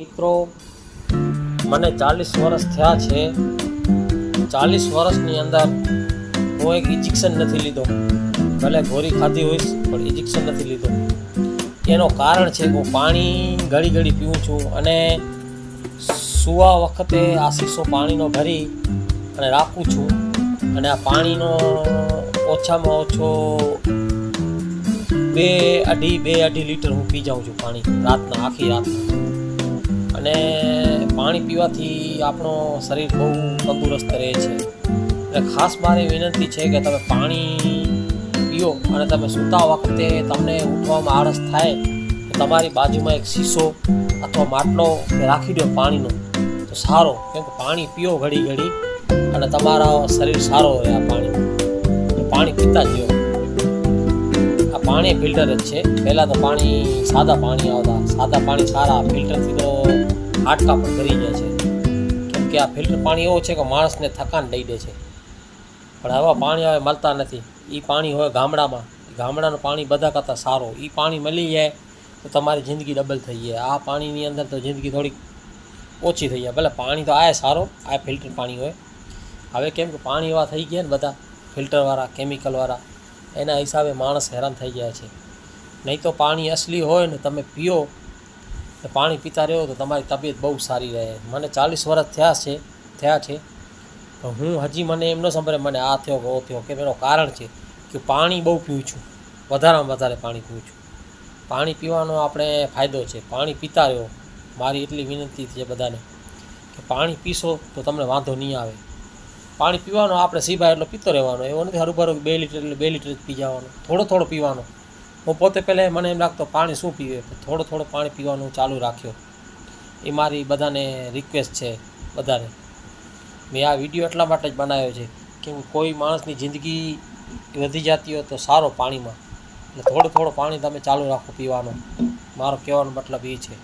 મિત્રો, મને 40 વર્ષ થયા છે। 40 વર્ષની અંદર હું એક ઇન્જેક્શન નથી લીધો, ભલે ગોળી ખાધી હોઈશ પણ ઇન્જેક્શન નથી લીધો। એનું કારણ છે કે હું પાણી ઘડી ઘડી પીવું છું અને સૂવા વખતે આ શીશો પાણીનો ભરી અને રાખું છું અને આ પાણીનો ઓછામાં ઓછો 2-2.5 લીટર હું પી જાઉં છું પાણી રાતના, આખી રાતના। અને પાણી પીવાથી આપણો શરીર બહુ તંદુરસ્ત રહે છે। અને ખાસ મારી વિનંતી છે કે તમે પાણી પીઓ અને તમે સૂતા વખતે તમને ઉઠવામાં આળસ થાય તો તમારી બાજુમાં એક શીશો અથવા માટલો રાખી દો પાણીનો, તો સારો, કેમ કે પાણી પીઓ ઘડી ઘડી અને તમારા શરીર સારો રહે। આ પાણી પીતા જ રહ્યો। આ પાણી ફિલ્ટર જ છે। પહેલાં તો પાણી સાદા પાણી આવતા, સાદા પાણી સારા, ફિલ્ટરથી તો હાડકાં પણ કરી જાય છે, કેમ કે આ ફિલ્ટર પાણી એવું છે કે માણસને થકાન દઈ દે છે। પણ આવા પાણી હવે મળતા નથી। એ પાણી હોય ગામડાનું પાણી બધા કરતાં સારું। એ પાણી મળી જાય તો તમારી જિંદગી ડબલ થઈ જાય। આ પાણીની અંદર તો જિંદગી થોડીક ઓછી થઈ જાય। ભલે પાણી તો આ સારો, આ ફિલ્ટર પાણી હોય। હવે કેમ કે પાણી એવા થઈ ગયા ને બધા ફિલ્ટરવાળા, કેમિકલવાળા, એના હિસાબે માણસ હેરાન થઈ જાય છે। નહીં તો પાણી અસલી હોય ને તમે પીઓ ને પાણી પીતા રહો તો તમારી તબિયત બહુ સારી રહે। મને 40 વર્ષ થયા છે પણ હું હજી મને એમ ન સંભળે મને આ થયો કે ઓ થયો, કે એનું કારણ છે કે પાણી બહુ પીવું છું, વધારેમાં વધારે પાણી પીવું છું। પાણી પીવાનો આપણે ફાયદો છે, પાણી પીતા રહ્યો। મારી એટલી વિનંતી છે બધાને કે પાણી પીશો તો તમને વાંધો નહીં આવે। પાણી પીવાનો આપણે સીભાય એટલો પીતો રહેવાનો, એવો નથી હરુભરું 2 લીટર એટલે 2 લીટર જ પી જવાનો, થોડો પીવાનો। હું પોતે પહેલાં મને એમ લાગતો પાણી શું પીવે, થોડો પાણી પીવાનું ચાલુ રાખ્યો। એ મારી બધાને રિક્વેસ્ટ છે બધાને। મેં આ વિડીયો એટલા માટે જ બનાવ્યો છે કે કોઈ માણસની જિંદગી વધી જતી હોય તો સારો પાણીમાં, એટલે થોડું પાણી તમે ચાલુ રાખો પીવાનો। મારો કહેવાનો મતલબ એ છે।